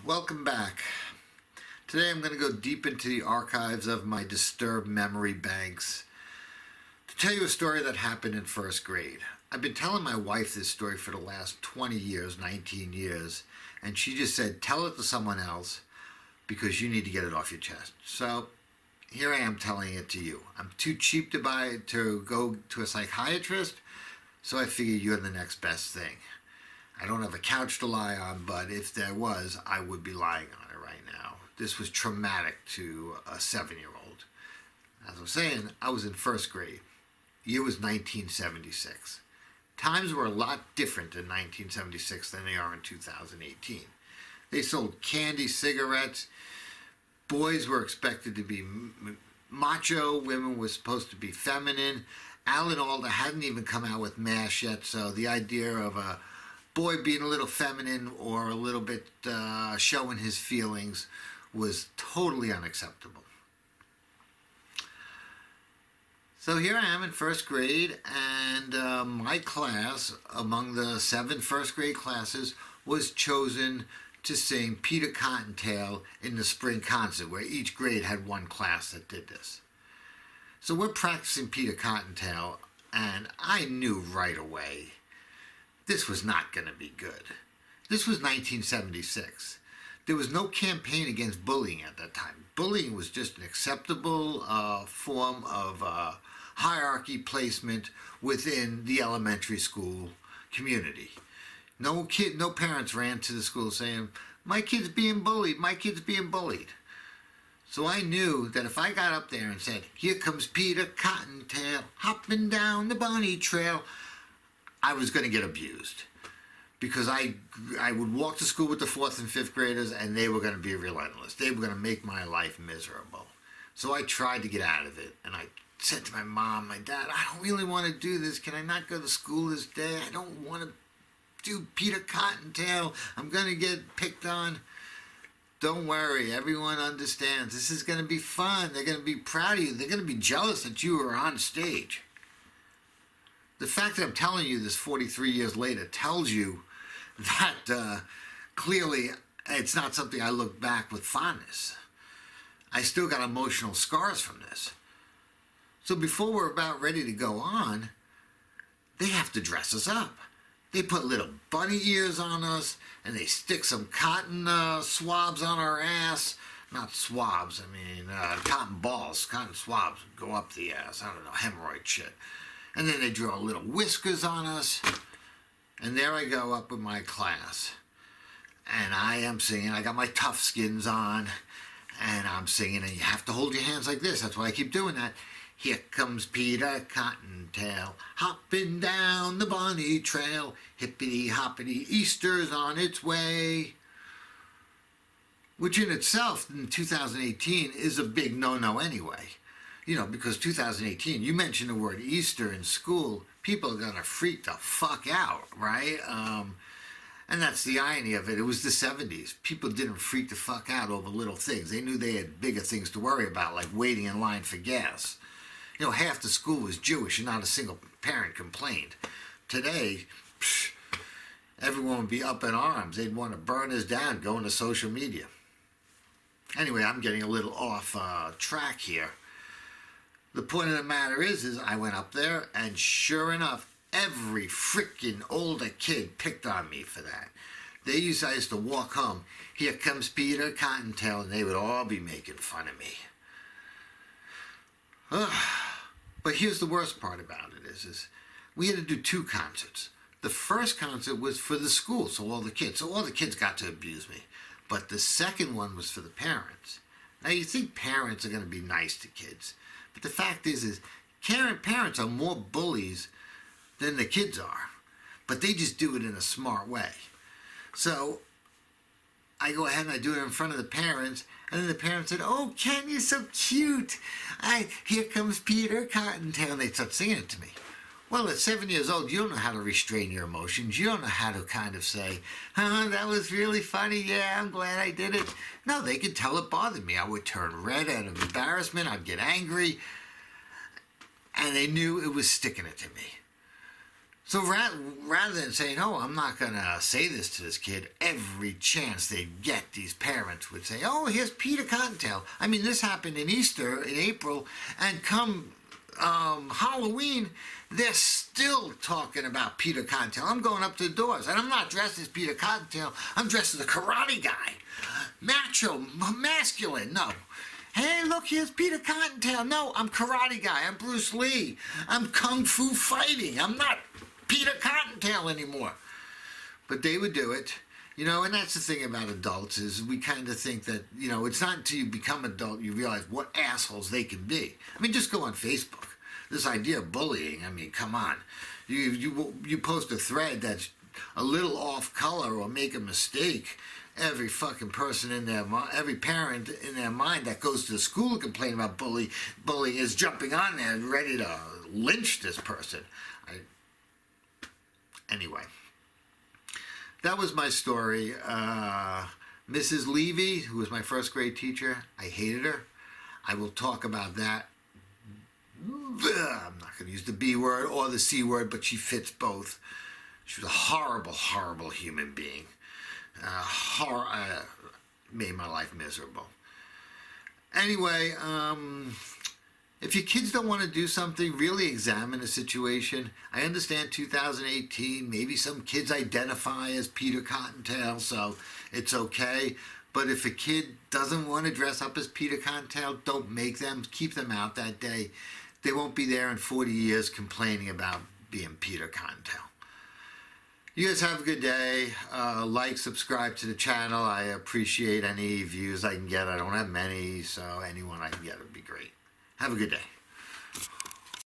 Welcome back. Today I'm going to go deep into the archives of my disturbed memory banks to tell you a story that happened in first grade. I've been telling my wife this story for the last 20 years, 19 years, and she just said, tell it to someone else because you need to get it off your chest. So here I am telling it to you. I'm too cheap to go to a psychiatrist, so I figure you're the next best thing. I don't have a couch to lie on, but if there was, I would be lying on it right now. This was traumatic to a 7-year-old. As I was saying, I was in first grade. Year was 1976. Times were a lot different in 1976 than they are in 2018. They sold candy, cigarettes. Boys were expected to be macho. Women were supposed to be feminine. Alan Alda hadn't even come out with MASH yet, so the idea of a boy being a little feminine or a little bit showing his feelings was totally unacceptable. So here I am in first grade, and my class, among the 7 first grade classes, was chosen to sing Peter Cottontail in the spring concert, where each grade had one class that did this. So we're practicing Peter Cottontail, and I knew right away this was not going to be good. This was 1976. There was no campaign against bullying at that time. Bullying was just an acceptable form of hierarchy placement within the elementary school community. No parents ran to the school saying, my kid's being bullied, my kid's being bullied. So I knew that if I got up there and said, here comes Peter Cottontail, hopping down the bunny trail, I was going to get abused, because I would walk to school with the 4th and 5th graders, and they were going to be relentless. They were going to make my life miserable. So I tried to get out of it, and I said to my mom, my dad, I don't really want to do this. Can I not go to school this day? I don't want to do Peter Cottontail. I'm going to get picked on. Don't worry, everyone understands. This is going to be fun. They're going to be proud of you. They're going to be jealous that you were on stage. The fact that I'm telling you this 43 years later tells you that clearly it's not something I look back with fondness. I still got emotional scars from this. So before we're about ready to go on, they have to dress us up. They put little bunny ears on us, and they stick some cotton swabs on our ass. Not swabs, I mean cotton balls, cotton swabs go up the ass. I don't know, hemorrhoid shit. And then they draw little whiskers on us. And there I go up with my class. And I am singing. I got my tough skins on. And I'm singing. And you have to hold your hands like this. That's why I keep doing that. Here comes Peter Cottontail, hopping down the bunny trail. Hippity hoppity, Easter's on its way. Which in itself, in 2018, is a big no-no anyway. You know, because 2018, you mention the word Easter in school, people are going to freak the fuck out, right? And that's the irony of it. It was the 70s. People didn't freak the fuck out over little things. They knew they had bigger things to worry about, like waiting in line for gas. You know, half the school was Jewish and not a single parent complained. Today, everyone would be up in arms. They'd want to burn us down, going to social media. Anyway, I'm getting a little off track here. The point of the matter is I went up there, and sure enough, every freaking older kid picked on me for that. I used to walk home, here comes Peter Cottontail, and they would all be making fun of me. But here's the worst part about it is we had to do 2 concerts. The first concert was for the school, so all the kids got to abuse me. But the second one was for the parents. Now you think parents are going to be nice to kids. But the fact is parents are more bullies than the kids are. But they just do it in a smart way. So I go ahead and I do it in front of the parents. And then the parents said, oh, Ken, you're so cute. Here comes Peter Cottontail. And they start singing it to me. Well, at 7 years old, you don't know how to restrain your emotions. You don't know how to kind of say, that was really funny. Yeah, I'm glad I did it. No, they could tell it bothered me. I would turn red out of embarrassment. I'd get angry. And they knew it was sticking it to me. So rather than saying, "Oh, I'm not gonna say this to this kid," every chance they get, these parents would say, "Oh, here's Peter Cottontail." I mean, this happened in Easter in April, and come Halloween, they're still talking about Peter Cottontail. I'm going up to the doors, and I'm not dressed as Peter Cottontail. I'm dressed as a karate guy, macho, masculine. No. Hey, look, here's Peter Cottontail. No, I'm karate guy. I'm Bruce Lee. I'm kung fu fighting. I'm not Peter Cottontail anymore. But they would do it. And that's the thing about adults is we kind of think that, it's not until you become adult you realize what assholes they can be. I mean, just go on Facebook. This idea of bullying, I mean, come on. You post a thread that's a little off color or make a mistake, every fucking person every parent in their mind that goes to the school to complain about bullying is jumping on there and ready to lynch this person. Anyway, that was my story. Mrs. Levy, who was my first grade teacher, I hated her. I will talk about that. I'm not going to use the B word or the C word, but she fits both. She was a horrible, horrible human being. Made my life miserable. Anyway, if your kids don't want to do something, really examine the situation. I understand 2018, maybe some kids identify as Peter Cottontail, so it's okay. But if a kid doesn't want to dress up as Peter Cottontail, don't make them. Keep them out that day. They won't be there in 40 years complaining about being Peter Cottontail. You guys have a good day. Like, subscribe to the channel. I appreciate any views I can get. I don't have many, so anyone I can get would be great. Have a good day.